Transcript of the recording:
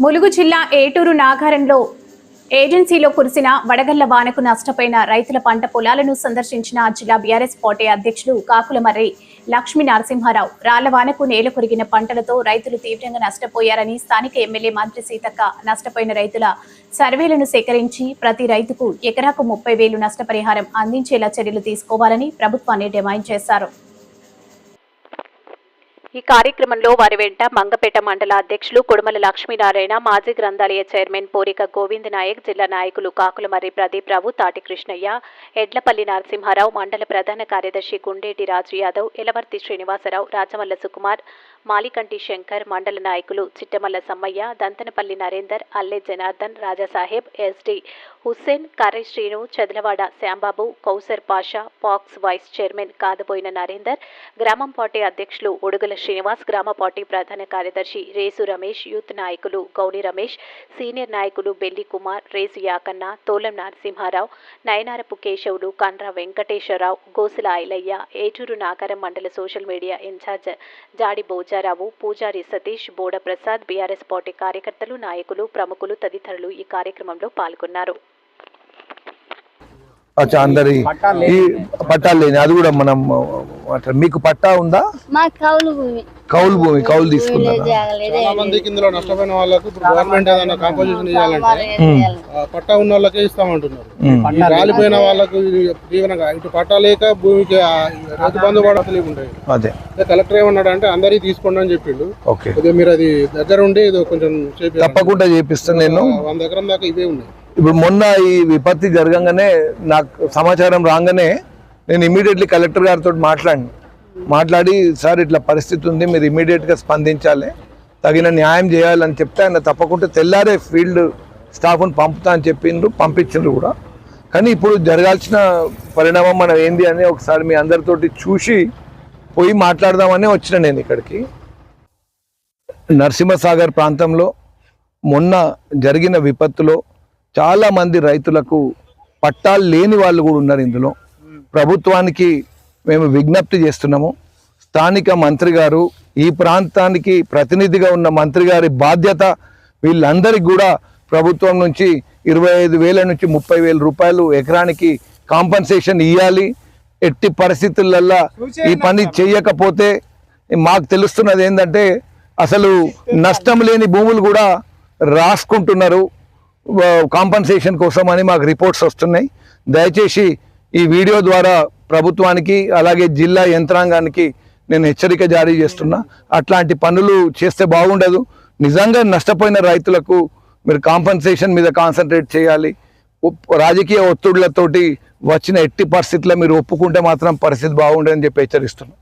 ములుగు జిల్లా ఏటూరు నాగారంలో ఏజెన్సీలో కురిసిన వడగళ్ల వానకు నష్టపోయిన రైతుల పంట పొలాలను సందర్శించిన జిల్లా బీఆర్ఎస్ పార్టీ అధ్యక్షులు కాకులమర్రి లక్ష్మీ నరసింహారావు రాళ్ల వానకు నేల కొరిగిన పంటలతో రైతులు తీవ్రంగా నష్టపోయారని స్థానిక ఎమ్మెల్యే మంత్రి సీతక్క నష్టపోయిన రైతుల సర్వేలను సేకరించి ప్రతి రైతుకు ఎకరాకు 30,000 నష్టపరిహారం అందించేలా చర్యలు తీసుకోవాలని ప్రభుత్వాన్ని డిమాండ్ చేశారు. ఈ కార్యక్రమంలో వారి వెంట మంగపేట మండల అధ్యక్షులు కొడుమల లక్ష్మీనారాయణ, మాజీ గ్రంథాలయ చైర్మన్ పూరిక గోవింద్ నాయక్, జిల్లా నాయకులు కాకులమర్రి ప్రదీప్ రావు, తాటి కృష్ణయ్య, ఎడ్లపల్లి నరసింహారావు, మండల ప్రధాన కార్యదర్శి గుండేటి రాజు యాదవ్, ఎలవర్తి శ్రీనివాసరావు, రాజమల్ల సుకుమార్, మాలికంటి శంకర్, మండల నాయకులు Chittamalla Sammaiah, Danthanapalli Narender, Alle Janardhan, Rajasaheb, SD Hussain, Karri Srinu, Chadalavada Shyambabu, Kausar Pasha, PACS vice chairman Kadaboina Narender, గ్రామం పార్టీ అధ్యక్షులు ఉడుగుల శ్రీనివాస్, గ్రామ పార్టీ ప్రధాన కార్యదర్శి రేసు రమేష్, యూత్ నాయకులు గౌని రమేష్, సీనియర్ నాయకులు బెల్లి కుమార్, రేసు యాకన్న, తోలం నరసింహారావు, నయనారపు కేశవులు, కండ్ర వెంకటేశ్వరరావు, గోసుల ఐలయ్య, ఏటూరు నాగారం మండల సోషల్ మీడియా ఇన్ఛార్జ్ జాడి బోజారావు, పూజారి సతీష్, బోడ ప్రసాద్, బీఆర్ఎస్ పార్టీ కార్యకర్తలు, నాయకులు, ప్రముఖులు తదితరులు ఈ కార్యక్రమంలో పాల్గొన్నారు. అందరి ఈ పట్టాలు లేని అది కూడా మనం మీకు పట్టా ఉందా? కౌలు భూమి కౌలు తీసుకున్నారు. చాలా మందికి ఇందులో నష్టపోయిన వాళ్ళకు గవర్నమెంట్ ఏదైనా కాంపోజిషన్ ఇవ్వాలంటే పట్టా ఉన్న వాళ్ళకే ఇస్తామంటున్నారు. రాలిపోయిన వాళ్ళకు జీవనంగా ఇటు పట్టా లేక భూమికి రైతు బంధు పడతలు ఉంటాయి. అదే కలెక్టర్ ఏమన్నాడు అంటే అందరికి తీసుకోండి అని చెప్పిండు. మీరు అది దగ్గర ఉండి కొంచెం తప్పకుండా చేపిస్తాను. నేను 100 ఎకరం దాకా ఇవే ఉన్నాయి. ఇప్పుడు మొన్న ఈ విపత్తి జరగంగానే నాకు సమాచారం రాగానే నేను ఇమీడియట్లీ కలెక్టర్ గారితో మాట్లాడి సార్ ఇట్లా పరిస్థితి ఉంది, మీరు ఇమీడియట్గా స్పందించాలి, తగిన న్యాయం చేయాలని చెప్తే ఆయన తప్పకుండా తెల్లారే ఫీల్డ్ స్టాఫ్ను పంపుతా అని పంపించిండ్రు కూడా. కానీ ఇప్పుడు జరగాల్సిన పరిణామం మనం ఏంది అని ఒకసారి మీ అందరితోటి చూసి పోయి మాట్లాడదామని వచ్చిన నేను ఇక్కడికి. నరసింహసాగర్ ప్రాంతంలో మొన్న జరిగిన విపత్తులో చాలామంది రైతులకు పట్టాలు లేని వాళ్ళు కూడా ఉన్నారు. ఇందులో ప్రభుత్వానికి మేము విజ్ఞప్తి చేస్తున్నాము. స్థానిక మంత్రి గారు, ఈ ప్రాంతానికి ప్రతినిధిగా ఉన్న మంత్రి గారి బాధ్యత వీళ్ళందరికీ కూడా ప్రభుత్వం నుంచి 25,000 నుంచి 30,000 రూపాయలు ఎకరానికి కాంపన్సేషన్ ఇవ్వాలి. ఎట్టి పరిస్థితులల్లో ఈ పని చేయకపోతే మాకు తెలుస్తున్నది ఏంటంటే అసలు నష్టం లేని భూములు కూడా రాసుకుంటున్నారు కాంపన్సేషన్ కోసం అని మాకు రిపోర్ట్స్ వస్తున్నాయి. దయచేసి ఈ వీడియో ద్వారా ప్రభుత్వానికి అలాగే జిల్లా యంత్రాంగానికి నేను హెచ్చరిక జారీ చేస్తున్నా. అట్లాంటి పనులు చేస్తే బాగుండదు. నిజంగా నష్టపోయిన రైతులకు మీరు కాంపన్సేషన్ మీద కాన్సన్ట్రేట్ చేయాలి. రాజకీయ ఒత్తిళ్లతోటి వచ్చిన ఎట్టి పరిస్థితుల్లో మీరు ఒప్పుకుంటే మాత్రం పరిస్థితి బాగుండదని చెప్పి హెచ్చరిస్తున్నాం.